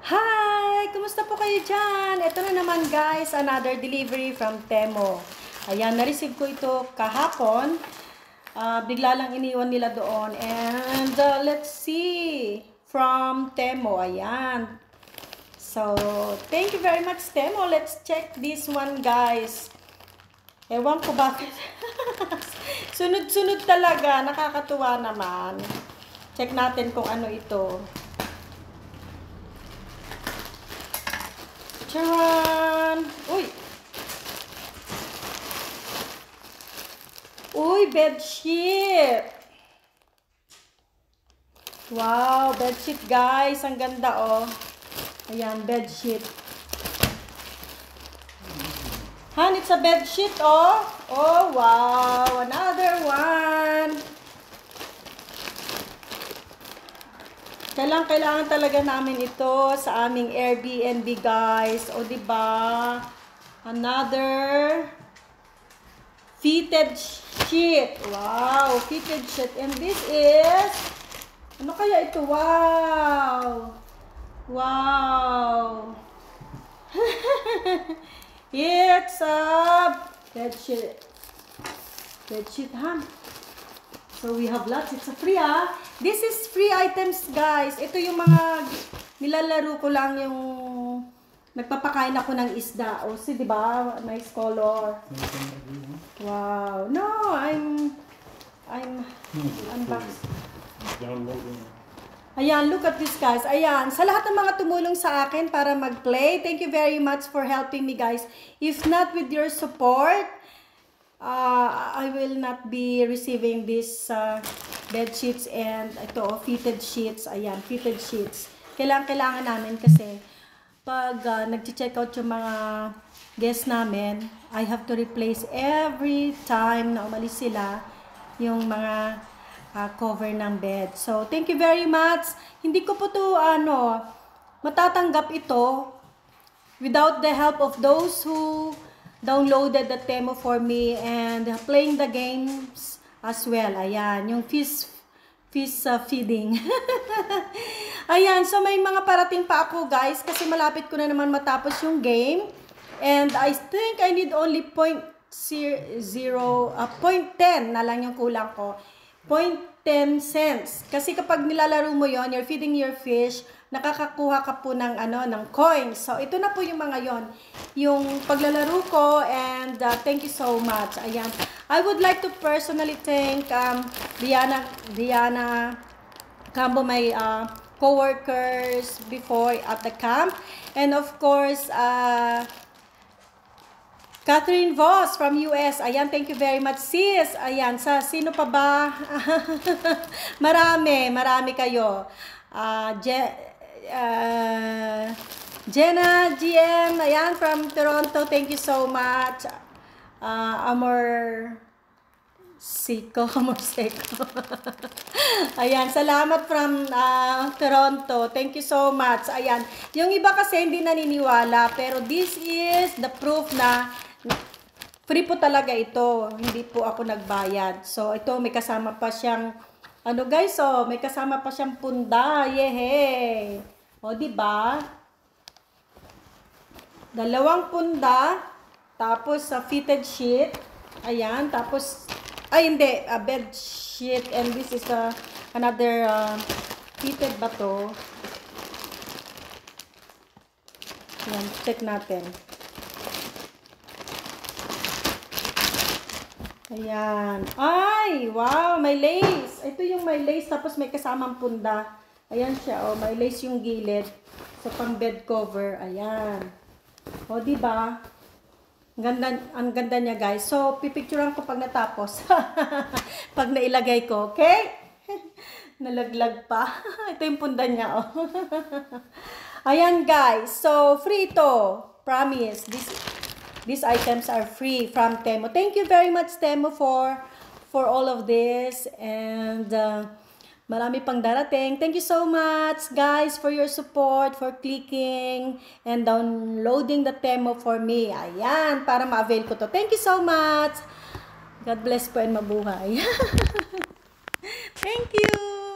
Hi! Kumusta po kayo dyan? Ito na naman guys, another delivery from Temo. Ayan, na-receive ko ito kahapon. Bigla lang iniwan nila doon. And let's see. From Temo. Ayan. So, thank you very much Temo. Let's check this one guys. Ewan ko bakit. Sunod-sunod talaga. Nakakatuwa naman. Check natin kung ano ito. Charan! Uy! Uy, bedsheet! Wow, bedsheet guys. Ang ganda oh. Ayan, bedsheet. Han, it's a bedsheet oh. Oh, wow. Another one. Kailangan talaga namin ito sa aming Airbnb, guys. O, diba? Another fitted sheet. Wow, fitted sheet. And this is, ano kaya ito? Wow. Wow. It's a bedsheet. Bedsheet, huh? So, we have lots. It's a free, This is free items, guys. Ito yung mga nilalaro ko lang yung nagpapakain ako ng isda. O, see, diba? Nice color. Wow. No, I'm unboxed. Ayan, look at this, guys. Ayan, sa lahat ng mga tumulong sa akin para mag-play, thank you very much for helping me, guys. If not with your support, I will not be receiving these bed sheets and ito, fitted sheets. Ayan, fitted sheets. Kailangan namin kasi pag nag-check out yung mga guests namin, I have to replace every time na umalis sila yung mga cover ng bed. So, thank you very much. Hindi ko po to matatanggap ito without the help of those who downloaded the Temo for me and playing the games as well. Ayan, yung fish feeding. Ayan, so may mga parating pa ako guys kasi malapit ko na naman matapos yung game. And I think I need only 0.10 na lang yung kulang ko. 0.10 cents. Kasi kapag nilalaro mo yon, you're feeding your fish, nakakakuha ka po ng ng coins. So ito na po yung mga yon, yung paglalaro ko, and thank you so much. Ayan, I would like to personally thank Diana Cambo, my co-workers before at the camp, and of course Catherine Voss from US. Ayan, thank you very much sis. Ayan, sa sino pa ba? marami kayo. Jenna GM, ayan, from Toronto, thank you so much. Amor Seco. Ayan, salamat from Toronto, thank you so much. Ayan, yung iba kasi hindi naniniwala, pero this is the proof na free po talaga ito, hindi po ako nagbayad. So ito, may kasama pa siyang guys, may kasama pa siyang punda. Yehey! O, diba? 2 punda, tapos fitted sheet. Ayan, tapos, hindi, bed sheet, and this is another fitted ba to? Ayan, check natin. Ayan. Ay, wow, may lace. Ito yung may lace, tapos may kasamang punda. Ayan siya, oh, may lace yung gilid. So, pang bed cover. Ayan. O, diba? Ang ganda niya, guys. So, pipicturean ko pag natapos. Pag nailagay ko, okay? Nalaglag pa. Ito yung punda niya, oh. Ayan, guys. So, free ito. Promise. These items are free from Temo. Thank you very much, Temo, for all of this. And marami pang darating. Thank you so much, guys, for your support, for clicking and downloading the Temo for me. Ayan, para ma-avail ko to. Thank you so much. God bless po and mabuhay. Thank you.